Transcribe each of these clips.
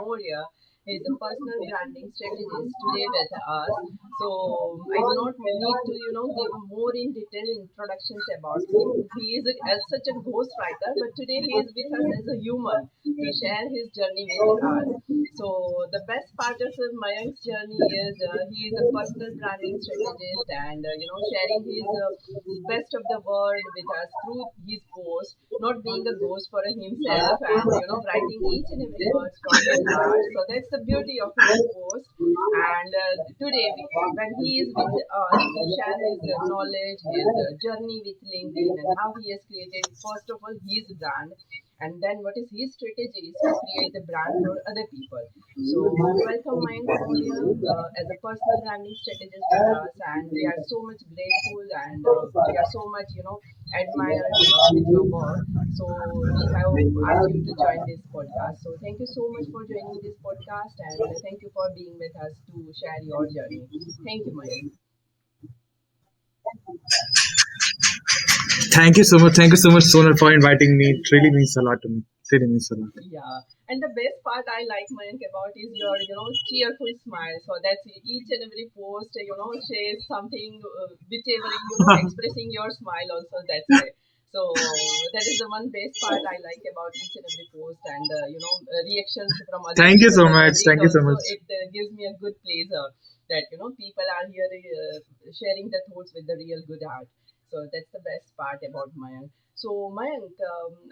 Maurya. He is a personal branding strategist today with us. So I do not need to, give more in detail introductions about him. He is as such a ghostwriter, but today he is with us as a human to share his journey with us. So the best part of Mayank's journey is he is a personal branding strategist and sharing his best of the world with us through his post, not being a ghost for himself and writing each and every word from his heart. So that's the beauty of his post. And today, when he is with us to share his knowledge, his journey with LinkedIn, and how he has created first of all his brand, and then what is his strategies to create the brand for other people. So welcome Mayank Maurya as a personal branding strategist with us, and we are so much grateful and we are so much admired with your work. So we have asked you to join this podcast. So thank you so much for joining this podcast, and thank you for being with us to share your journey. Thank you, Mayank. Thank you so much. Thank you so much, Sonal, for inviting me. It really means a lot to me. It really means a lot. Yeah, and the best part I like Mayank about is your cheerful smile. So that's each and every post shares something, whichever expressing your smile also. That's it. So that is the one best part I like about each and every post, and reactions from other Thank you people so when I much. read Thank you so also. much. It gives me a good pleasure that people are here sharing the thoughts with the real good heart. So that's the best part about Mayank. So, Mayank,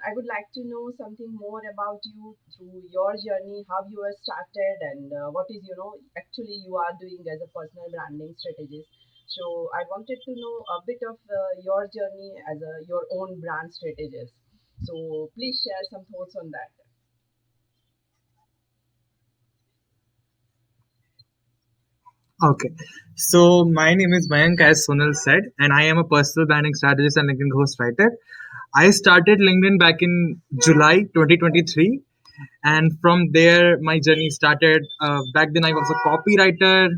I would like to know something more about you through your journey, how you have started, and what is actually you are doing as a personal branding strategist. So, I wanted to know a bit of your journey as your own brand strategist. So, please share some thoughts on that. Okay. So my name is Mayank, as Sonal said, and I am a personal branding strategist and LinkedIn ghostwriter. I started LinkedIn back in July 2023, and from there my journey started. Back then I was a copywriter.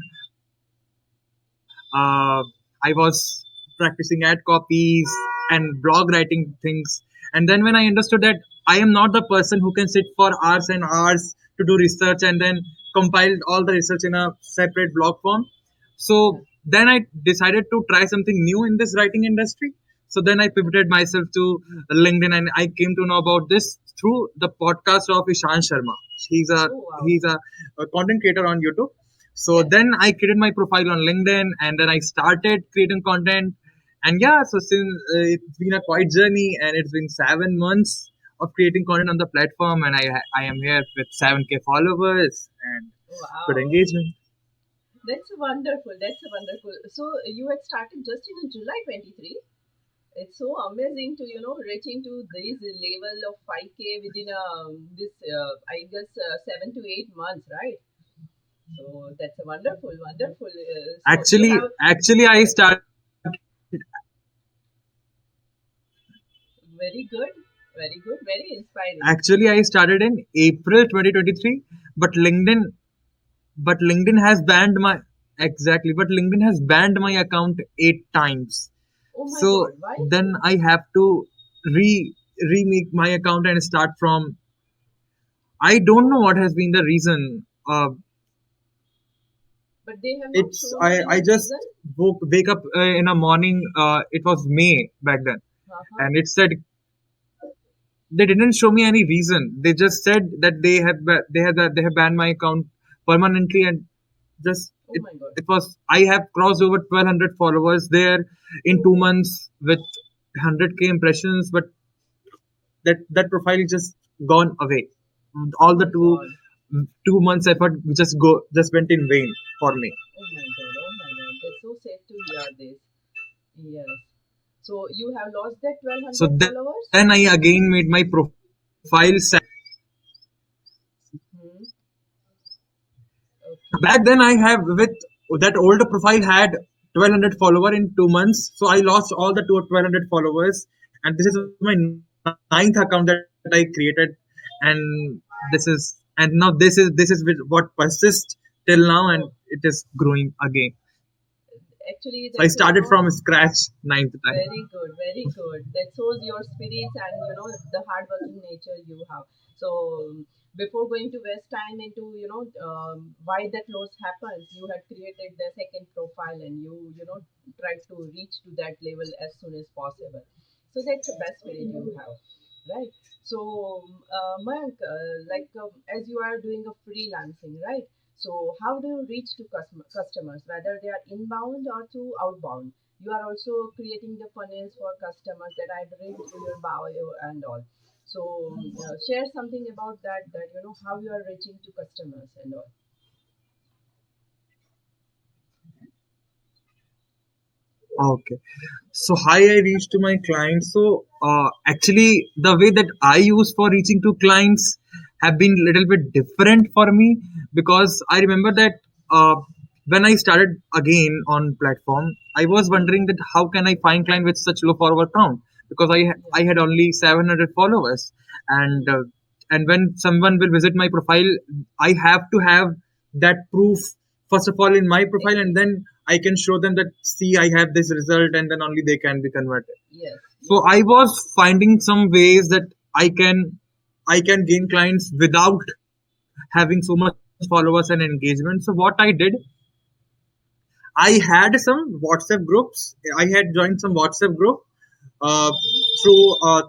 I was practicing ad copies and blog writing things. And then when I understood that I am not the person who can sit for hours and hours to do research and then compile all the research in a separate blog form. Yeah. So then I decided to try something new in this writing industry. So then I pivoted myself to LinkedIn, and I came to know about this through the podcast of Ishan Sharma. He's a Oh wow. he's a content creator on YouTube. So Yes. then I created my profile on LinkedIn, and then I started creating content. And yeah, so since it's been a quite journey, and it's been 7 months of creating content on the platform, and I am here with 7K followers and good Wow. engagement. That's wonderful. That's wonderful. So you had started just in July 23. It's so amazing to reaching to this level of 5K within this I guess 7 to 8 months, right? So that's a wonderful, wonderful. So you Actually, have actually, I yes, started. very good, very good, very inspiring. Actually, I started in April 2023, but LinkedIn has banned my exactly, but LinkedIn has banned my account 8 times. Oh my So God, why? then I have to remake my account and start from. I don't know what has been the reason. But they have not It's shown you I any just reason. wake up in a morning. It was May back then, Uh-huh. and it said they didn't show me any reason. They just said that they have banned my account permanently, and just Oh my God. it was I have crossed over 1200 followers there in Oh, 2 months with 100K impressions, but that profile is just gone away. oh All the my God. 2 months effort just went in vain for me. Oh my God. Oh my God. That's so sad to hear this. Yes. So you have lost that So 1200 followers? then I again made my profile. Hmm. Back Okay. then I have with that older profile had 1200 follower in 2 months, so I lost all the 1200 followers, and this is my ninth account that I created, and this is with what persists till now, and Oh, it is growing again. actually, So I that's started from scratch ninth time. very good, very good. That shows your spirits and the hardworking nature you have. So before going to waste time into why that loss happens, you had created the second profile and you tried to reach to that level as soon as possible. So that's the best spirit you have, right? So Mayank, as you are doing a freelancing, right? So how do you reach to customers, whether they are inbound or through outbound? You are also creating the funnels for customers that I've read through your bio and all. So share something about that, how you are reaching to customers and all. Okay. So how I reach to my clients. So actually, the way that I use for reaching to clients have been little bit different for me, because I remember that when I started again on platform, I was wondering that how can I find client with such low follower count, because Yeah. I had only 700 followers, and Hmm. when someone will visit my profile, I have to have that proof first of all in my profile, and Agree. then I can show them that see I have this result, and then only they can be converted. Yes. So Yes. I was finding some ways that I can gain clients without having so much followers and engagement. So what I did, I had some WhatsApp groups. I had joined some WhatsApp group uh, Mm-hmm.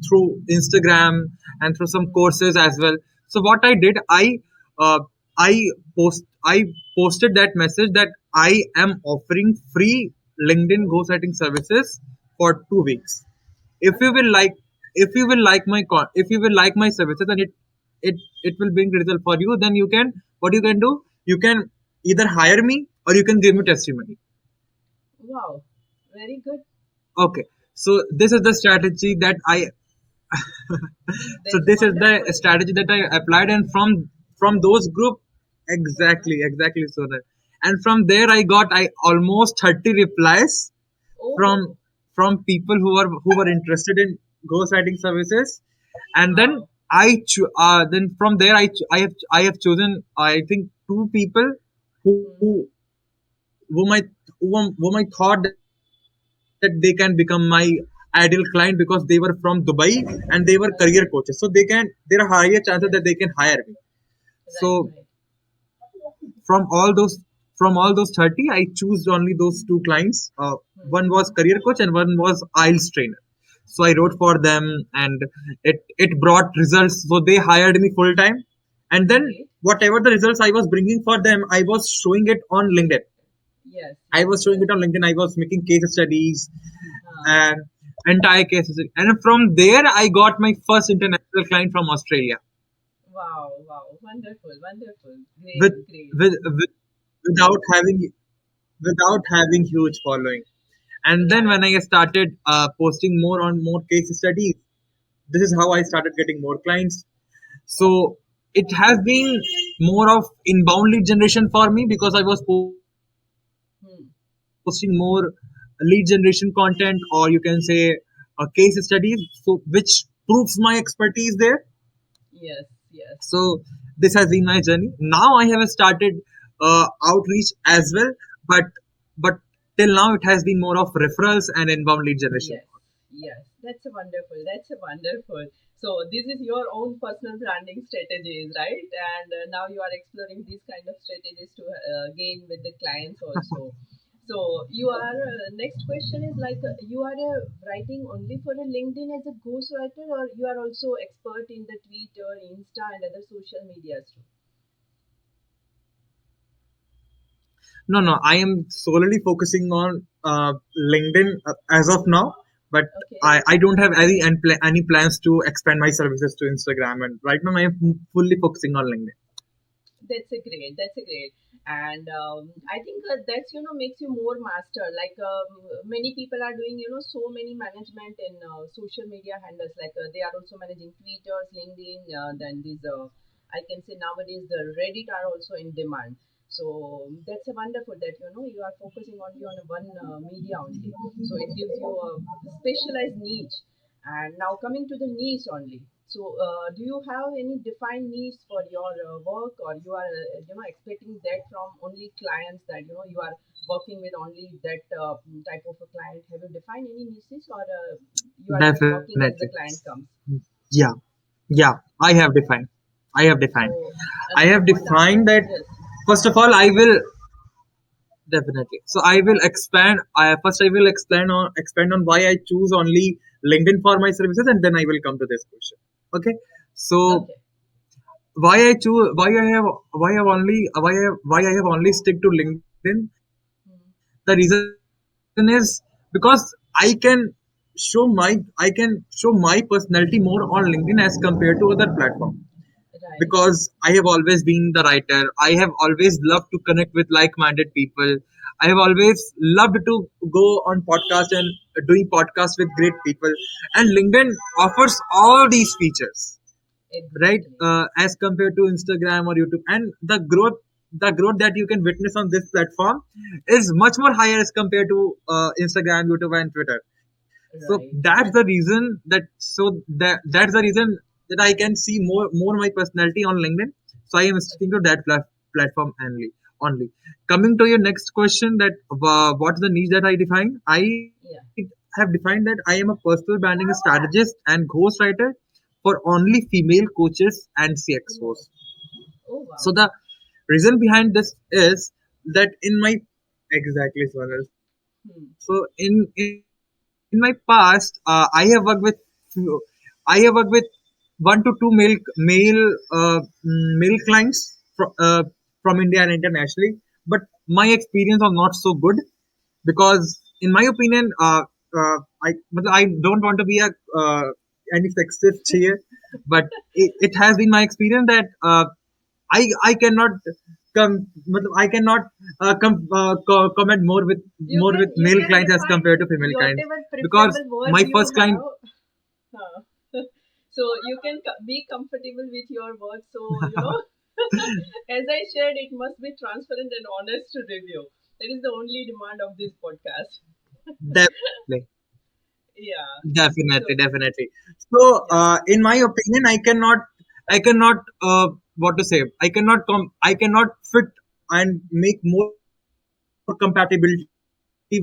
through Instagram and through some courses as well. So what I did, uh, I I posted that message that I am offering free LinkedIn ghostwriting services for 2 weeks. If you will like, if you will like my services, and it it will bring result for you, then you can, what you can do, you can either hire me or you can give me testimony. Wow. Very good. Okay, so this is the strategy that I so That's this is the wonderful. strategy that I applied, and from those group, Uh-huh. exactly so that, and from there I got I almost 30 replies from Oh, people who were interested in ghostwriting services, and then wow. then from there I have chosen, I think, two people who Mm-hmm. whom I whom I thought that they can become my ideal client, because they were from Dubai and they were career coaches. So Uh-huh. there are higher chances that they can hire Yes. me. So Right, right. from all those, 30, I choose only those two clients. One was Mm-hmm. career coach and one was IELTS trainer. So I wrote for them, and it brought results. So they hired me full time, and then Great. whatever the results I was bringing for them, I was showing it on LinkedIn. Yes, I yes, was showing yes. it on LinkedIn. I was making case studies Uh, and entire cases, and from there I got my first international client from Australia wow, wow. Wonderful, wonderful. with Great, great. with without having huge following. And then Right. when I started posting more on more case studies, this is how I Mm-hmm. started getting more clients. So it has been more of inbound lead generation for me, because I was posting more Hmm. lead generation content, or you can say case studies, so which proves my expertise there. Yes, yes. So this has been my journey. Now I have started outreach as well, but but till now it has been more of referrals and inbound lead generation. Yes, yes, that's a wonderful. That's a wonderful. So this is your own personal branding strategies, right? And now you are exploring these kind of strategies to gain with the clients also. So you are next question is like you are writing only for a LinkedIn as a ghostwriter, or you are also expert in the Twitter, Insta, and other social medias too. No, no, I am solely focusing on LinkedIn as of now, but Okay. I don't have any plans to expand my services to Instagram, and right now I am fully focusing on LinkedIn. That's a great. That's a great. And I think that's makes you more master. Like many people are doing so many management in social media handles. Like they are also managing Twitter, LinkedIn. Then these I can say nowadays the Reddit are also in demand. So that's a wonderful that you are focusing only on one media only. So it gives you a specialized niche. And now coming to the niche only. So, do you have any defined niche for your work, or you are, expecting that from only clients that you are working with only that type of a client? Have you defined any niches, or you are just working Definitely. as the client comes? Yeah, yeah, I have defined. I have defined. So, I have what are the, defined that yes, first of all, I will definitely. So I will expand. First, I will expand on why I choose only LinkedIn for my services, and then I will come to this question. Okay. So okay. why I choose why I have only stick to LinkedIn. The Hmm. reason is because I can show my personality more on LinkedIn as compared to other platform, Right. because I have always been the writer. I have always loved to connect with like-minded people. I have always loved to go on podcast and doing podcasts with great people. And LinkedIn offers all these features, right? Exactly. As compared to Instagram or YouTube, and the growth that you can witness on this platform is much more higher as compared to Instagram, YouTube, and Twitter. So Right. that's the reason that's the reason that I can see more my personality on LinkedIn. So I am sticking Okay. to that platform only. Coming to your next question, that what's the niche that I define? I Yeah. have defined that I am a personal branding strategist and ghostwriter for only female coaches and CXOs. Oh, oh So wow. the reason behind this is that in my exactly, Swanal. So Hmm. in my past, I have worked with one to two male clients from India and internationally. But my experience was not so good, because, in my opinion, I don't want to be a any sexist here, but it has been my experience that I cannot I cannot comment more with You male can clients as define compared to female clients, whatever because preferable words my you first client. have. Huh. So you can be comfortable with your words. So as I shared, it must be transparent and honest to review. That is the only demand of this podcast. Definitely, Yeah. definitely, So definitely. So, yeah. in my opinion, I cannot, I cannot fit and make more compatibility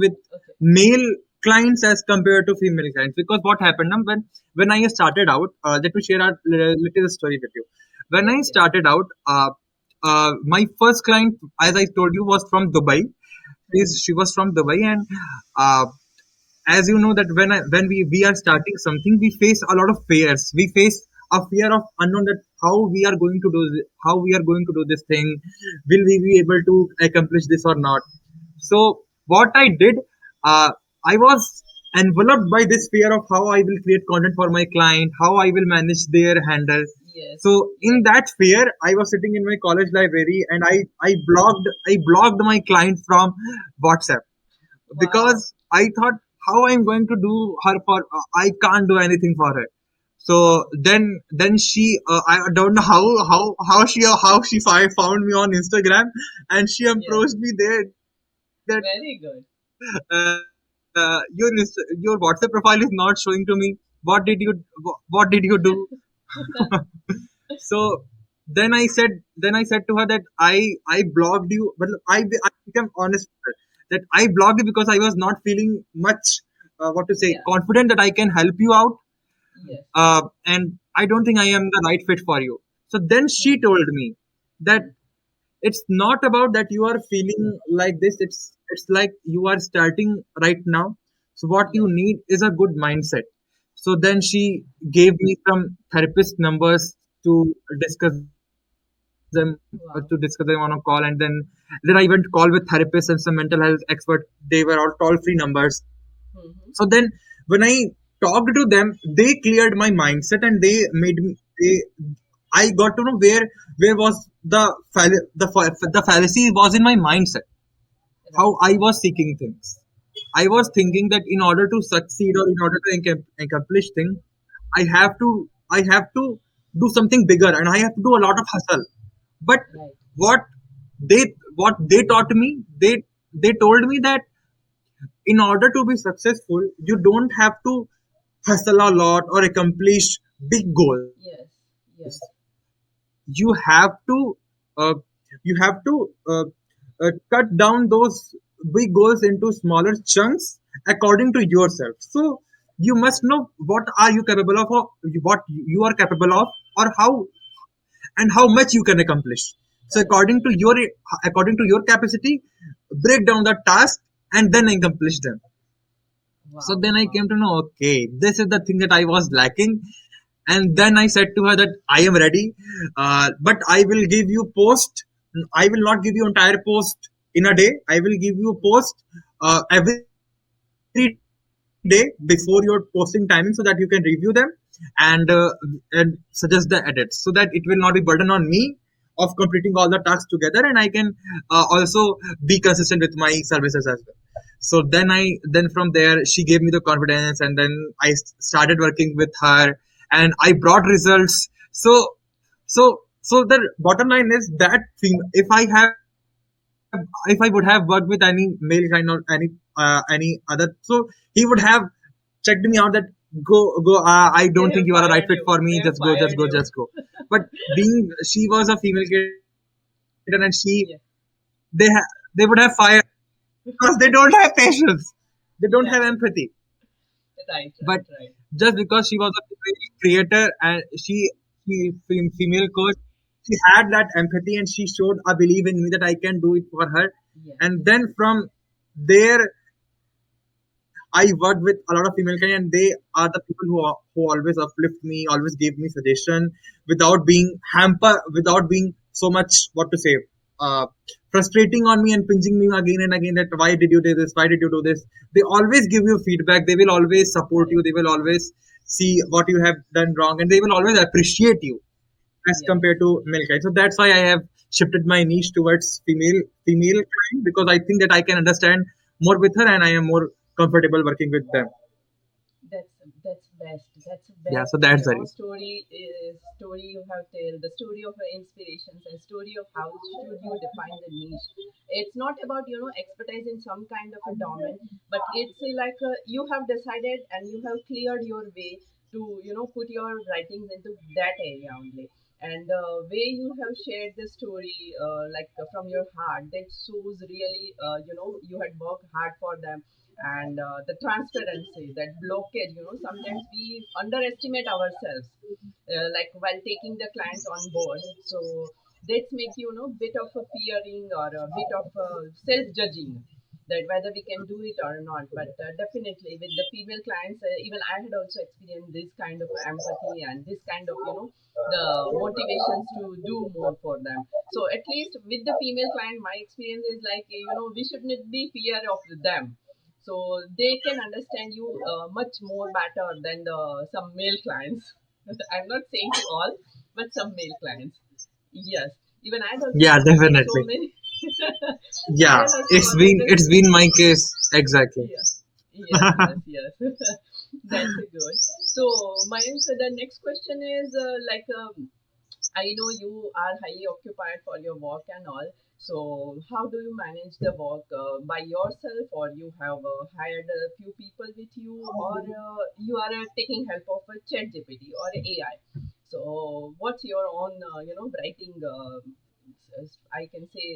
with male Okay. clients as compared to female clients. Because what happened now, when I started out, let me share a little story with you. When I Yes. started Yes. out, my first client, as I told you, was from Dubai. Hmm. She was from Dubai, and uh, as you know that when we are starting something, we face a lot of fears. We face a fear of unknown, that how we are going to do this thing. Will we be able to accomplish this or not? So what I did, uh, I was enveloped by this fear of how I will create content for my client, how I will manage their handle. Yes. So in Yes. that fear, I was sitting in my college library, and I blocked my client from WhatsApp, Wow. because I thought, how I'm going to do her for, I can't do anything for her. So Wow. then she, I don't know how she found me on Instagram, and she Yeah. approached me there, that Very good. your WhatsApp profile is not showing to me. What did you do? So then I said to her that I blocked you, but I became honest with her, that I blocked you because I was not feeling much, what to say, Yeah. confident that I can help you out, Yes. and I don't think I am the right fit for you. So then Hmm. she told me that Hmm. it's not about that you are feeling like this. It's like you are starting right now. So what you Yes. need is a good mindset. So then she gave me some therapist numbers to discuss them to discuss them on a Wow. call, and then I went call with therapists and some mental health expert. They were all toll free numbers. Hmm. So then when I talked to them, they cleared my mindset, and they made me they I got to know where was the fallacy was in my mindset, how Right. I was seeking things. I was Okay. thinking that in order to succeed, or in order to accomplish things, I have to do something bigger, and I have to do a lot of hustle. But Right. what they taught me, they told me that in order to be successful, you don't have to hustle a lot or accomplish big goals. Yes. Yes. You have to uh, cut down those big goals into smaller chunks according to yourself. So you must know what are you capable of, or what you are capable of, or how, and how much you can accomplish. So Correct. according to your capacity, break down the task and then accomplish them. So Wow. then I Wow. came to know, okay, this is the thing that I was lacking. And then I said to her that I am ready, but I will give you post. I will not give you entire post in a day. I will give you post every day before your posting timing so that you can review them and uh, and suggest the edits so that it will not be burden on me of completing all the tasks together, and I can also be consistent with my services as well. So then from there she gave me the confidence, and then I started working with her, and I brought results. So the bottom line is that if I would have worked with any male kind or any other, so he would have checked me out that go I don't think They you are have a right fit fired for you. me, They just have go, just go, fired just you. go. But being she was a female creator, and Yeah. they would have fired because they don't have patience, they don't have Yeah. empathy. Right. But Right. Right. just because she was a female creator and female coach, she had that empathy and she showed a belief in me that I can do it for her. Yes. And then from there, I worked with a lot of female clients, and they are the people who always uplift me, always give me suggestion without being without being so much, what to say, uh, frustrating on me and pinching me again and again that why did you do this, why did you do this. They always give you feedback, they will always support you, Correct. they will always see what you have done wrong, and they will always appreciate you as Yes. compared to male kind. So that's why I have shifted my niche towards female kind, because I think that I can understand more with her and I am more comfortable working with them. That's best. That's Yeah, best. so that's the reason. Story you have told, the story of your inspirations and story of how should you define the niche. It's not about expertise in some kind of a domain, but it's like you have decided and you have cleared your way to put your writings into that area only. And the way you have shared the story, from your heart, that shows really you had worked hard for them. And the transparency, that blockage, sometimes we underestimate ourselves, like while taking the clients on board. So that make bit of a fearing or a bit of self judging, that whether we can do it or not. But definitely with the female clients, even I had also experienced this kind of empathy and this kind of the motivations to do more for them. So at least with the female client, my experience is like, we should not be fear of them. So they can understand you much more better than the some male clients. I'm not saying to all, but some male clients. Yes, even I had also Yeah, gone through so definitely. many. I Yeah, had also gone through the. it's been my case exactly. Yeah. Yes, yes, yes. That's a good. So, Mayank, the next question is I know you are highly occupied for your work and all. So, how do you manage the work by yourself, or you have hired a few people with you, or you are taking help of a chat GPT or AI? So, what's your own, writing? I can say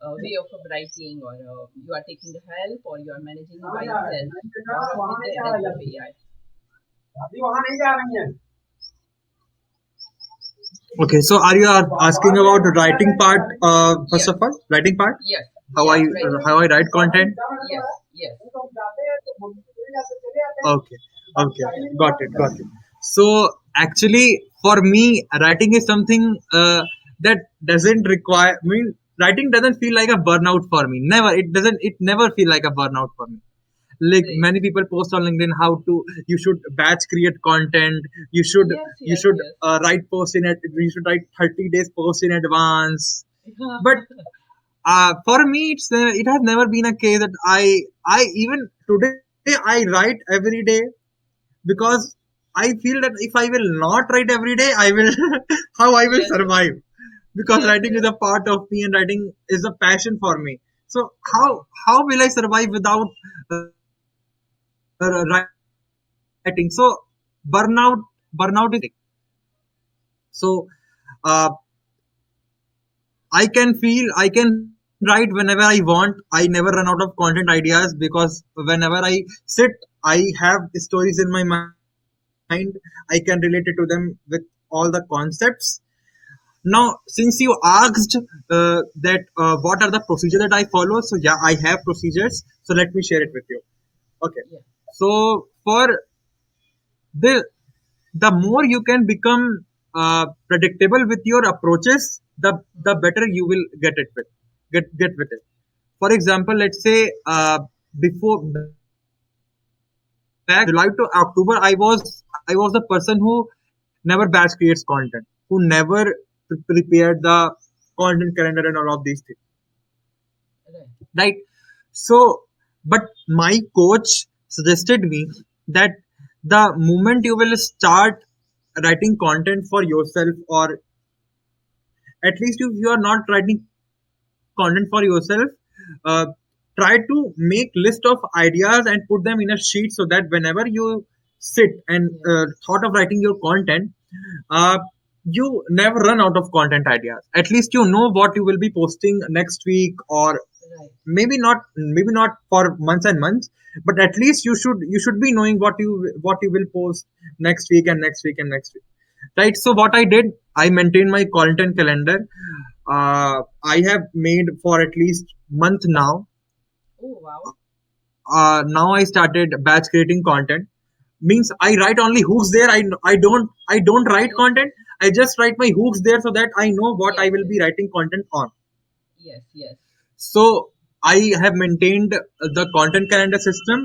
way of writing, or you are taking the help, or you are managing by yourself, or with the help of AI. Okay, so are you asking about the writing part, first Yes, of all, writing part? yes, How yes, I writing how part. I write content? Yes, yes, Okay, okay, yes. got it. So actually, for me, writing is something that doesn't require. I mean, writing doesn't feel like a burnout for me. Never. It doesn't. It never feel like a burnout for me. Like Great. many people post on LinkedIn, how to you should batch create content. Yes, You yes, should yes. write post in it. You should write 30 days post in advance. But for me, it has never been a case that I even today I write every day because I feel that if I will not write every day, I will how I will Yes, survive, because yes, writing is yes. a part of me and writing is a passion for me. So Right. how will I survive without writing? So burnout burnout is not a thing. So uh, I can write whenever I want. I never run out of content ideas, because whenever I sit, I have stories in my mind. I can relate it to them with all the concepts. Now, Now, since you asked that what are the procedure that I follow, so yeah, I have procedures. So let me share it with you. Okay. Yeah. So for the the more you can become predictable with your approaches, the Mm. better you will get with it. For example, let's say before back in July to October, I was the person who never batch creates content, who never prepared the content calendar and all of these things, Right. right? So, but my coach suggested me that the moment you will start writing content for yourself, or at least if you are not writing content for yourself, uh, try to make list of ideas and put them in a sheet so that whenever you sit and Yeah. thought of writing your content, uh, you never run out of content ideas. At least you know what you will be posting next week, or Right. maybe not for months and months, but at least you should be knowing what you will post next week and next week and next week, right? So what I did, I maintained my content calendar. I have made for at least month now. Oh, wow. Now I started batch creating content. Means I write only hooks there. I don't write Yes, content. yes. I just write my hooks there so that I know what I Yes, will yes. be writing content on. Yes, yes. So I have maintained the content calendar system.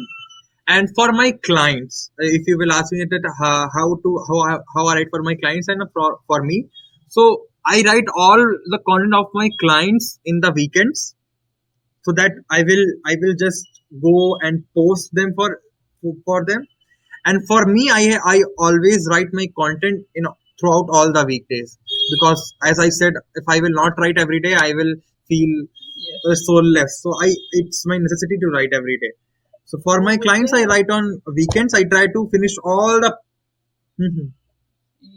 And for my clients, if you will ask me that how I write for my clients and for me, so I write all the content of my clients in the weekends, so that I will just go and post them for them. And for me, I always write my content throughout all the weekdays, because as I said, if I will not write every day, I will feel Yes. soulless. So I it's my necessity to write every day. So for वो my बोलते clients, हैं I ना. write on weekends. I try to finish all the. Mhm.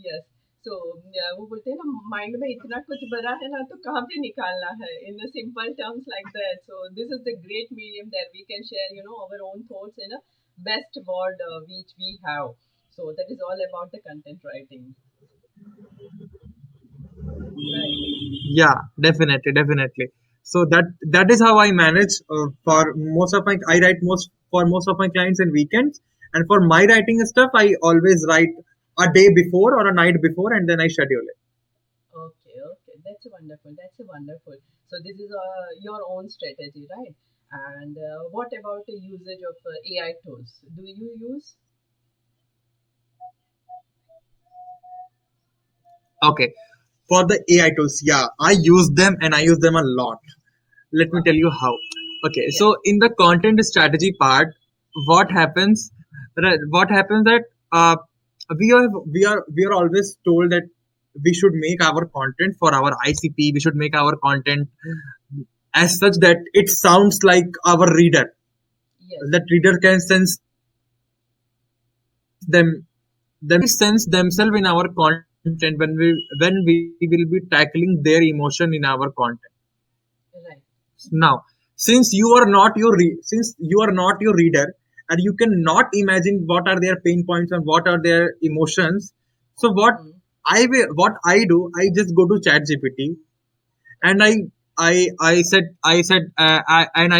Yes. So वो बोलते हैं ना, mind में इतना कुछ भरा है ना, तो कहाँ पे निकालना है, in simple terms like that. So this is the great medium that we can share our own thoughts in a best word which we have. So that is all about the content writing, right? Yeah, definitely, definitely. So that is how I manage for most of my. I write most of my clients in weekends, and for my writing stuff, I always write a day before or a night before, and then I schedule it. Okay, okay, that's wonderful. That's wonderful. So this is your own strategy, right? And what about the usage of AI tools? Do you use? Okay, for the AI tools, yeah, I use them and I use them a lot. Let me Wow. tell you how. Okay, Yeah. so in the content strategy part, what happens? What happens that uh, we are always told that we should make our content for our ICP. We should make our content as such that it sounds like our reader. Yes. That reader can sense sense themselves in our content when we will be tackling their emotion in our content. Right. Now, since you are not your reader, and you cannot imagine what are their pain points and what are their emotions, so Hmm. what I do, I just go to chat gpt, and Okay. I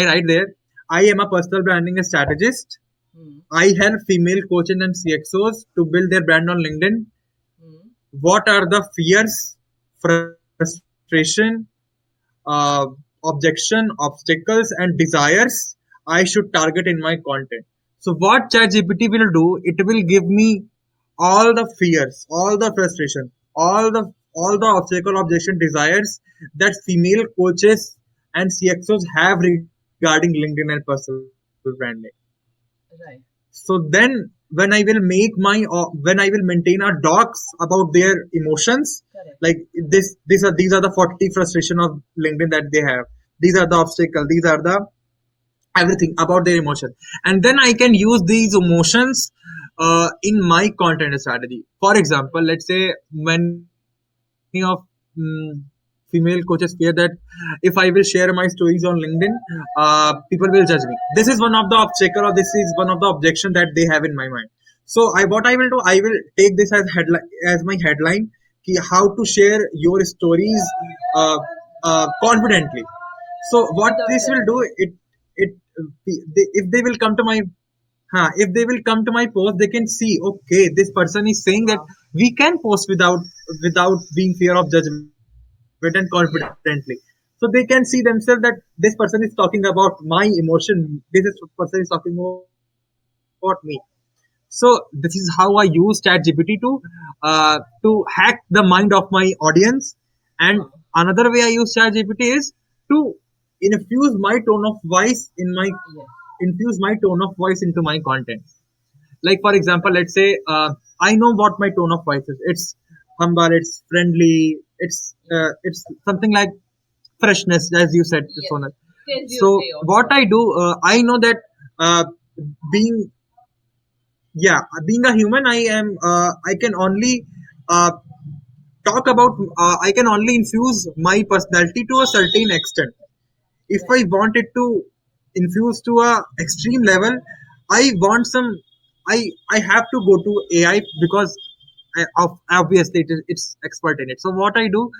write there, I am a personal branding strategist. Hmm. I help female coaches and CXOs to build their brand on LinkedIn. Hmm. What are the fears, frustration, uh, objection, obstacles, and desires I should target in my content? So what ChatGPT will do, it will give me all the fears, all the frustration, all the obstacle, objection, desires that female coaches and CXOs have regarding LinkedIn and personal branding. Right. So then when I will make when I will maintain a docs about their emotions, Correct. like these are the 40 frustration of LinkedIn that they have. These are the obstacle. These are the everything about their emotion, and then I can use these emotions in my content strategy. For example, Right. let's say many of female coaches fear that if I will share my stories on LinkedIn, people will judge me. This is one of the obstacle, or this is one of the objection that they have in my mind. So what I will do, I will take this as headline, as my headline. how to share your stories uh, confidently. So what without this will do, judgment. it if they will come to my if they will come to my post, they can see, okay, this person is saying that Wow. we can post without being fear of judgment and confidently. Yes. So they can see themselves that this person is talking about my emotion, this is person is talking about me. So this is how I use ChatGPT to hack the mind of my audience. And Wow. another way I use ChatGPT is to infuse my tone of voice in my Yes. infuse my tone of voice into my content. Like for example, let's say I know what my tone of voice is. It's humble, it's friendly, Yes. it's something like freshness, as you said, Yes. Sonal. Casual So way of what I talking. do, I know that uh, being yeah, being a human, I can only uh, talk about I can only infuse my personality to a certain extent. If Right. I want it to infuse to a extreme level, I want some I have to go to AI because obviously it's expert in it. So what I do,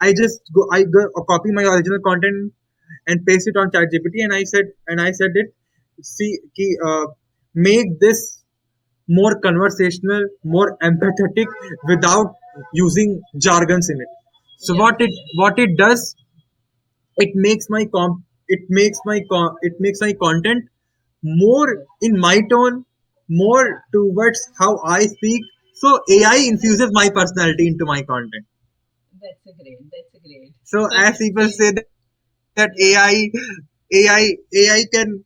Yes. I go copy my original content and paste it on ChatGPT, and I said it, see make this more conversational, more empathetic without using jargons in it. So Yes. what it does, it makes my it makes my content more Good. in my tone, more Yeah. towards how I speak. So AI infuses my personality into my content. That's a great. That's a great. So as So people say you. that Yeah. AI can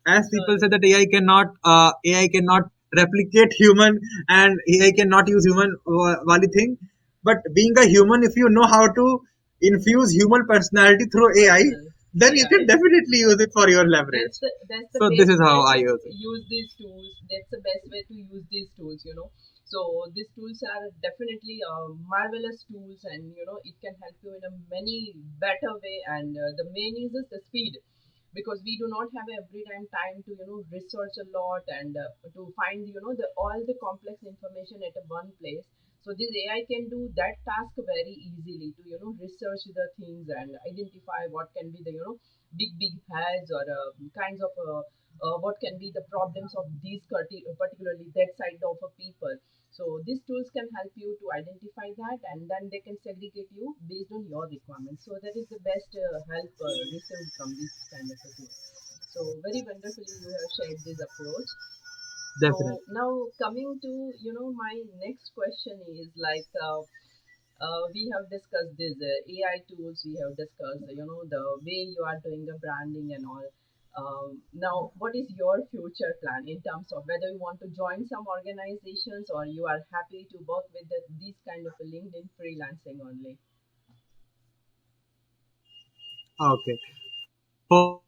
as people say Sorry. that AI cannot replicate human, and AI cannot use human wali thing. But being a human, if you know how to infuse human personality through AI, Personal. then you can AI. definitely use it for your leverage. That's the So this best is way how I to use it. use these tools. That's the best way to use these tools. So these tools are definitely marvelous tools, and it can help you in a many better way. And the main is the speed, because we do not have every time to research a lot and to find the all the complex information at a one place. So this AI can do that task very easily to research the things and identify what can be the big heads or kinds of what can be the problems of these particularly that side of a people. So these tools can help you to identify that, and then they can segregate you based on your requirements. So that is the best help received from this kind of a tool. So very wonderfully you have shared this approach. Definitely. So now coming to my next question is like we have discussed this AI tools. We have discussed the way you are doing the branding and all. Now, what is your future plan in terms of whether you want to join some organizations or you are happy to work with these kind of a LinkedIn freelancing only? Okay. For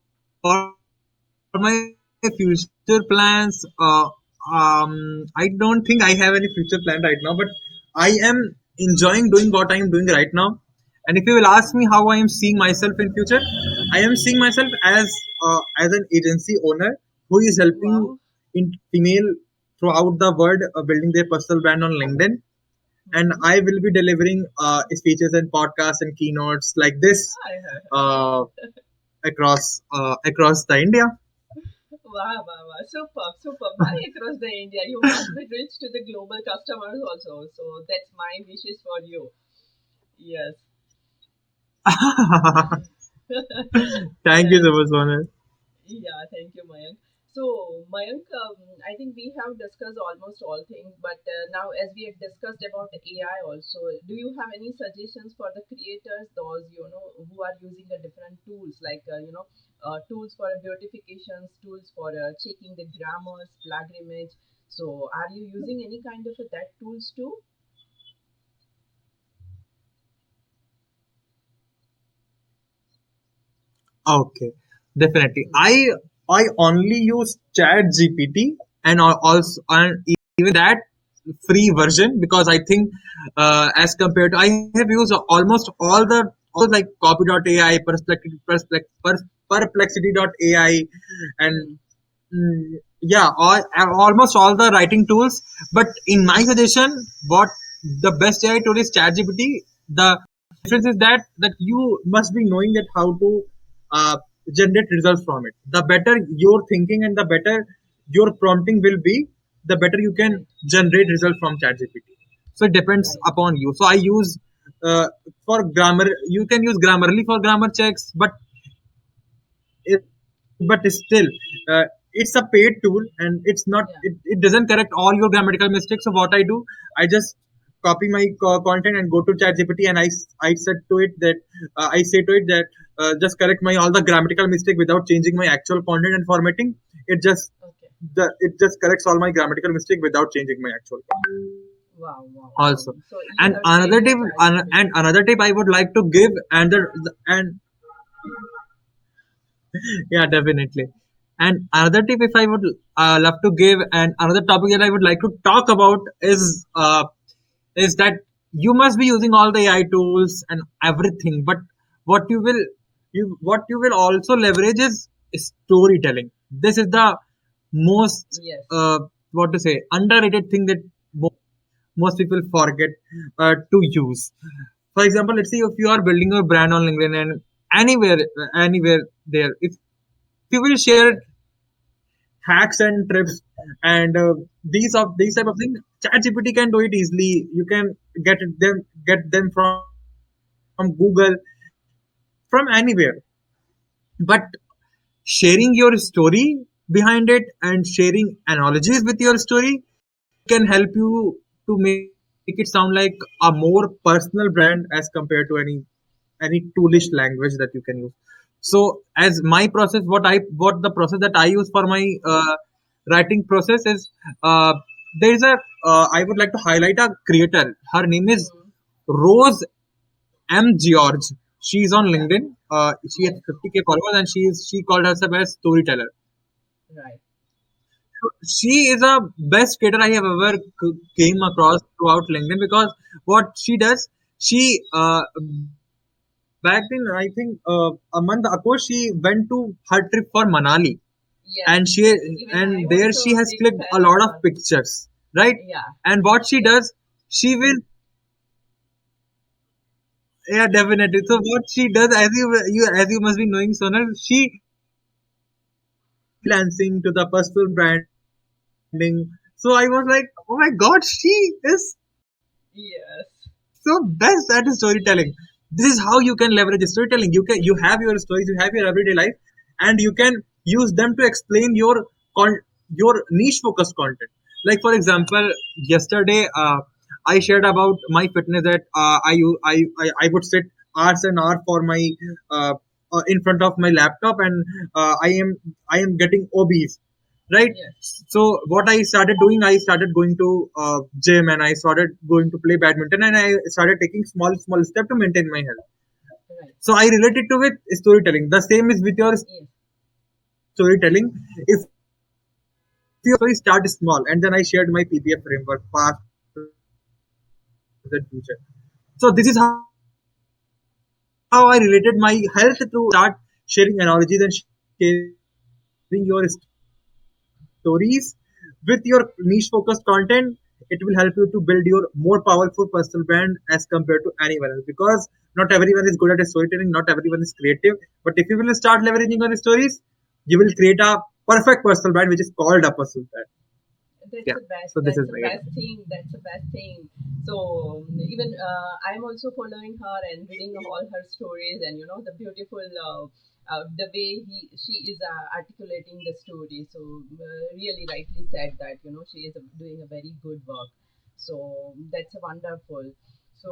my future plans, I don't think I have any future plan right now, but I am enjoying doing what I am doing right now. And if you will ask me how I am seeing myself in future, I am seeing myself as an agency owner who is helping Wow. in female throughout the world building their personal brand on LinkedIn. And Mm-hmm. I will be delivering speeches and podcasts and keynotes like this uh, across the India. Wow, wow, wow. Superb, superb. Why across the India? You must be rich to the global customers also. So that's my wishes for you. Yes. Thank you Yes. so much, Sonal. Yeah, thank you, Mayank. So, Mayank, I think we have discussed almost all things, but now as we have discussed about AI also, do you have any suggestions for the creators, those who are using the different tools like tools for beautifications, tools for checking the grammars, flag image? So, are you using any kind of that tools too? Okay, definitely. Hmm. I only use Chat GPT, and also and even that free version, because I think as compared to, I have used almost all like copy.ai, perplexity.ai, and Hmm. yeah, almost all the writing tools. But in my suggestion, what the best AI tool is ChatGPT. The difference is that you must be knowing that how to uh, generate results from it. The better your thinking and the better your prompting will be, the better you can Right, generate results from ChatGPT. So it depends right, upon you. So I use for grammar. You can use Grammarly for grammar checks, but still, it's a paid tool, and yeah, it doesn't correct all your grammatical mistakes. So what I do, I just copy my content and go to ChatGPT, and I said to it that I say to it that just correct my all the grammatical mistake without changing my actual content and formatting. It just okay. it just corrects all my grammatical mistake without changing my actual content. Wow, wow. Also, So you and have trained the chat GPT. another tip I would like to give, and yeah, definitely. And another tip, if I would love to give, and another topic that I would like to talk about is that you must be using all the AI tools and everything, but what you will what you will also leverage is storytelling. This is the most Yes, what to say underrated thing that most people forget to use. For example, let's say if you are building your brand on LinkedIn and anywhere there, if you will share hacks and trips and these type of things, ChatGPT can do it easily. You can get them from Google, from anywhere. But sharing your story behind it and sharing analogies with your story, it can help you to make it sound like a more personal brand as compared to any toolish language that you can use. So as my process, what the process that I use for my writing process is, uh, there is a I would like to highlight a creator. Her name is mm-hmm. Rose M. George. She is on LinkedIn. She has Yes, 50K followers, and she called herself as storyteller. right, She is a best creator I have ever came across throughout LinkedIn, because what she does, she back in I think a month ago she went to her trip for Manali, and yes, yes. Even and I'm there also she a has big clicked a fan of lot of her. pictures, right? Yeah, And what she yes, does, she will, yeah, definitely. So what she does, as you must be knowing, Sonal, she started freelancing to the personal branding. So I was like, oh my god, she is yes, so best at storytelling. This is how you can leverage storytelling. You have your stories, you have your everyday life, and you can use them to explain your niche focused content. Like for example, yesterday I shared about my fitness, that I would sit hours and hours for my uh, in front of my laptop, and I am getting obese, right? yes, So what I started doing, I started going to gym, and I started going to play badminton, and I started taking small step to maintain my health. right, So I related to with storytelling. The same is with your yes, storytelling. If you are writing a story, start small, and then I shared my PPF framework, past, present, future. So this is how I related my health to storytelling. I start sharing analogies and sharing your stories with your niche focused content. It will help you to build your more powerful personal brand as compared to anyone else, because not everyone is good at storytelling, not everyone is creative. But if you will start leveraging on stories, you will create a perfect personal brand which is called a personal brand. Yeah. So this is my that's the best, yeah. that's the best thing, that's the best thing. So even I'm also following her and reading all her stories, and the beautiful the way she is articulating the story. So really rightly said that she is doing a very good work. So that's wonderful. So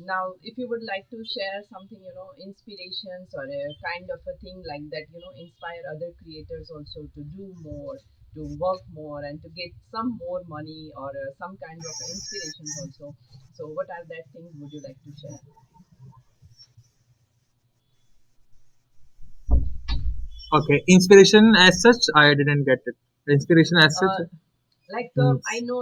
now, if you would like to share something, inspirations or a kind of a thing like that, inspire other creators also to do more, to work more, and to get some more money, or some kind of inspirations also. So, what are that things would you like to share? Okay, inspiration as such, I didn't get it. Inspiration as such Uh, like I means, know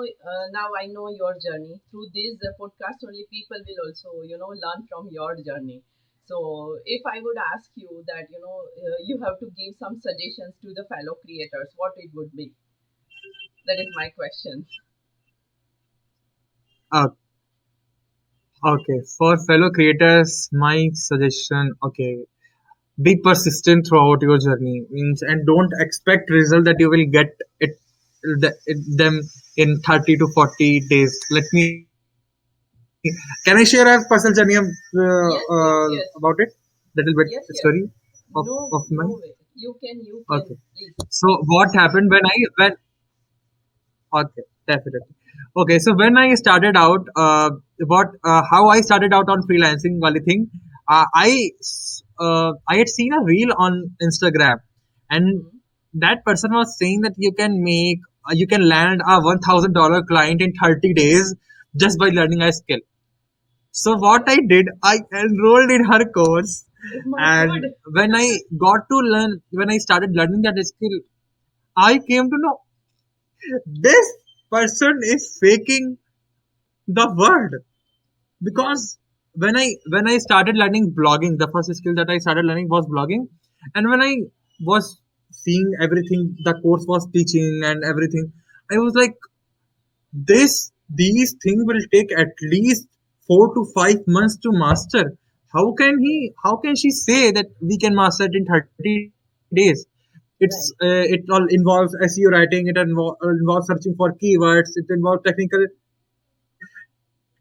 now I know your journey through this podcast. Only people will also learn from your journey. So, if I would ask you that you have to give some suggestions to the fellow creators, what it would be? That is my question. Okay, for fellow creators, my suggestion, okay, be persistent throughout your journey means, and don't expect result that you will get it, them in 30 to 40 days. Let me, can I share a personal journey Yes, yes, about it? yes, Little bit yes, story yes. of No, mine. no way. You Okay. can, please. So what happened when okay, definitely. Okay, so when I started out, what how I started out on freelancing, wali thing, I had seen a reel on Instagram, and Hmm. that person was saying that you can land a $1,000 client in 30 days just by learning a skill. So what Okay. I did, I enrolled in her course, Oh my and God. when I started learning that skill, I came to know this person is faking the word. Yes, Because when I started learning blogging, the first skill that I started learning was blogging, and when I was seeing everything the course was teaching and everything, I was like, these things will take at least 4 to 5 months to master. yes, How can she say that we can master it in 30 days? It right. all involves SEO writing. It involves searching for keywords. It involves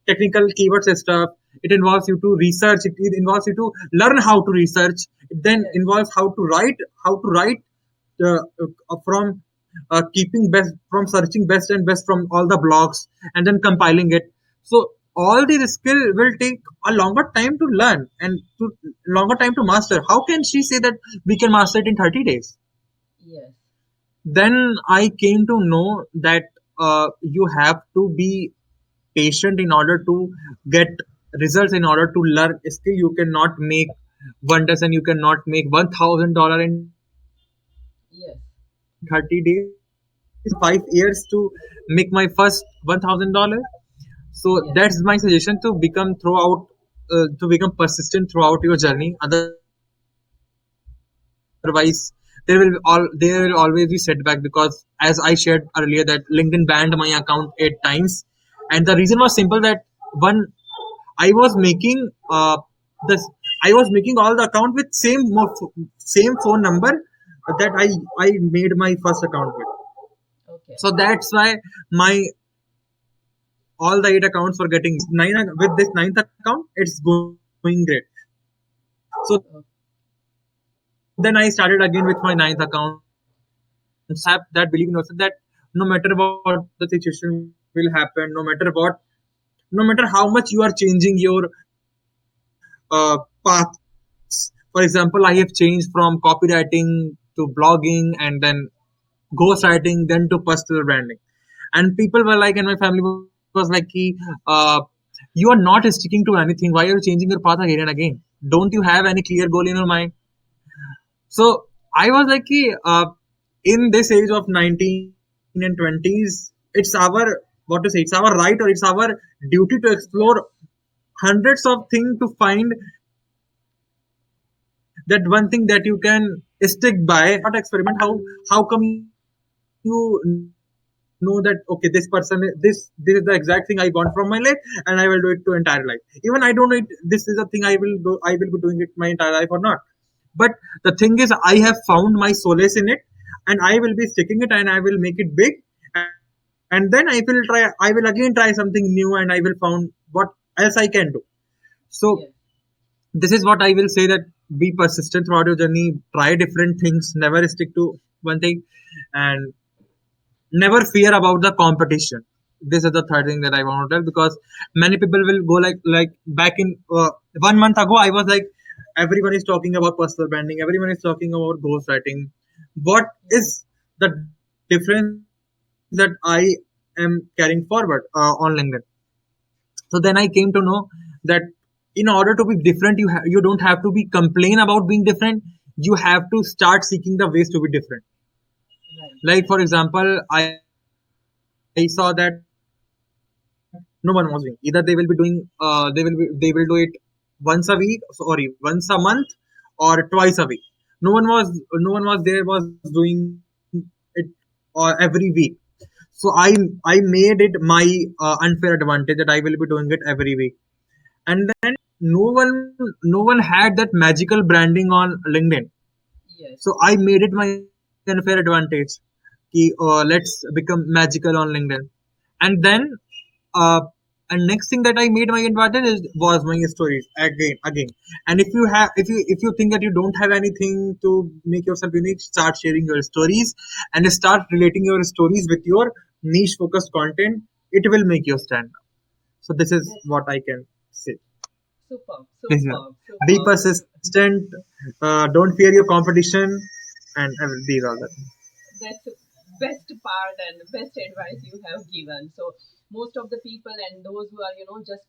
technical keyword stuff. It involves you to research. It involves you to learn how to research. It then involves Yes, how to write from keeping best, from searching best and best from all the blogs, and then compiling it. So all these skill will take a longer time to learn and to longer time to master. How can she say that we can master it in 30 days? yes, Then I came to know that you have to be patient in order to get results, in order to learn a skill. You cannot make wonders, and you cannot make $1,000 in 30 days. It took me 5 years to make my first $1,000. So that's my suggestion, yes, to become persistent throughout your journey. Otherwise, there will always be setback, because as I shared earlier that LinkedIn banned my account 8 times, and the reason was simple that one, I was making this I was making all the account with same phone number that I made my first account with. So okay, that's why my all the 8 accounts were getting banned. With this ninth account, it's going great. So then I started again with my ninth account. okay, So then I started again with my ninth account. And I have that belief in yourself that no matter what the situation will happen, no matter how much you are changing your paths. For example, I have changed from copywriting to blogging, and then ghostwriting, then to personal branding. And people were like, and my family was like, you are not sticking to anything. Why are you changing your path again and again? Don't you have any clear goal in your mind? So I was like, in this age of 19 and 20s, it's our, what to say, it's our right, or it's our duty to explore hundreds of things to find that one thing that you can stick by. And not experiment. How come you know that, okay, this is the exact thing I want from my life, and I will do it to entire life? Even I don't know this is the thing I will do, I will be doing it my entire life or not. But the thing is, I have found my solace in it, and I will be sticking it, and I will make it big. And then I will again try something new, and I will found what else I can do. So yes, this is what I will say, that be persistent throughout your journey, try different things, never stick to one thing, and never fear about the competition. This is the third thing that I want to tell, because many people will go like back in 1 month ago, I was like, everyone is talking about personal branding, everyone is talking about ghostwriting. What yes, is the difference that I am carrying forward on LinkedIn? So then I came to know that in order to be different, you don't have to be complain about being different. You have to start seeking the ways to be different. right, Like right, for example, I saw that no one was doing. Either they will be doing, they will do it once a week, sorry, once a month, or twice a week. No one was there was doing it every week. So So I made it my unfair advantage that I will be doing it every week. And then no one had that magical branding on LinkedIn. Yes. So I made it my unfair advantage. Let's become magical on LinkedIn. And then uh, and next thing that I made my advantage was my stories again. And if you think that you don't have anything to make yourself unique, start sharing your stories and start relating your stories with your niche focused content. It will make you stand out. So this is That's what I can say. superb, This is superb, be superb. persistent. Don't fear your competition, and these are the things. That's the best part and the best advice you have given. So most of the people and those who are just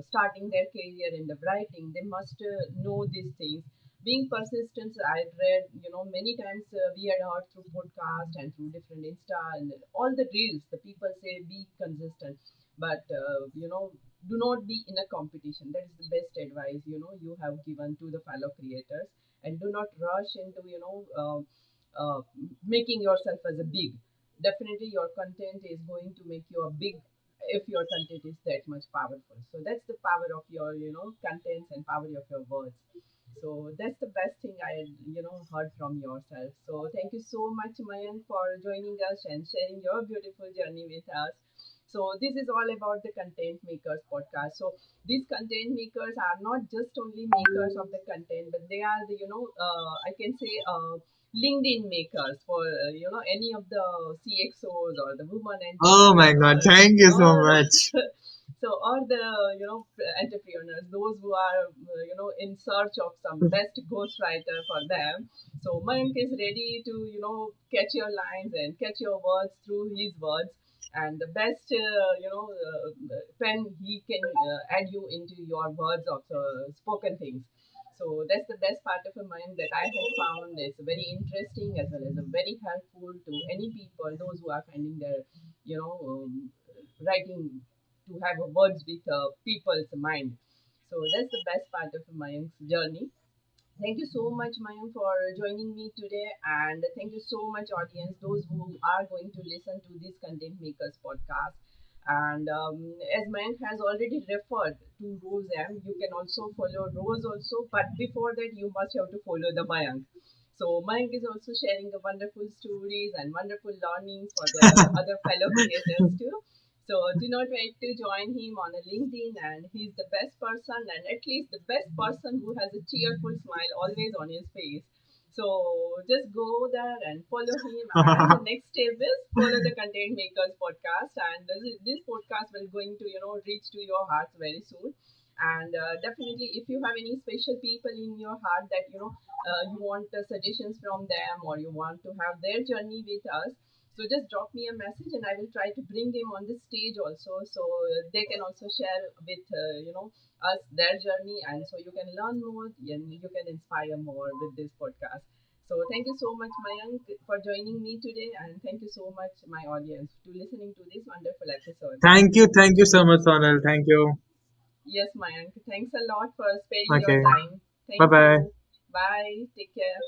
starting their career in the writing, they must know these things. Being persistent, I read many times, we had heard through podcast and through different insta and all the reels, the people say be consistent, but do not be in a competition. That is the best advice you have given to the fellow creators. And do not rush into making yourself as a big. Definitely your content is going to make you a big if your content is that much powerful. So that's the power of your contents and power of your words. So that's the best thing I had heard from yourself. So thank you so much, Mayan, for joining us and sharing your beautiful journey with us. So this is all about the content makers podcast. So these content makers are not just only makers of the content, but they are the I can say LinkedIn makers for any of the CXOs or the women Oh my God! entrepreneurs Thank you so or much. so all the entrepreneurs, those who are in search of some best ghostwriter for them. So Mayank is ready to catch your lines and catch your words through his words, and the best pen he can add you into your words of spoken things. So that's the best part of a mind that I have found is very interesting as well as a very helpful to any people, those who are finding their writing to have a words with people's mind. So that's the best part of Mayank's journey. Thank you so much, Mayam, for joining me today. And thank you so much, audience, those who are going to listen to this Content Makers podcast. And as Mayank has already referred to Rose M, you can also follow Rose also. But before that, you must have to follow the Mayank. So Mayank is also sharing the wonderful stories and wonderful learnings for the other fellow creators too. So do not wait to join him on a LinkedIn, and he's the best person, and at least the best person who has a cheerful smile always on his face. So just go there and follow him. And the next step is follow the Content Makers podcast, and this podcast will going to reach to your hearts very soon. And definitely, if you have any special people in your heart that you want suggestions from them, or you want to have their journey with us, so just drop me a message and I will try to bring them on the stage also, so they can also share with us their journey, and so you can learn more and you can inspire more with this podcast. So thank you so much, Mayank, for joining me today, and thank you so much, my audience, to listening to this wonderful episode. Thank you so much, Sonal. Thank you. Yes, Mayank, thanks a lot for sparing your Okay. time. Bye Thank bye. you. Bye. Take care.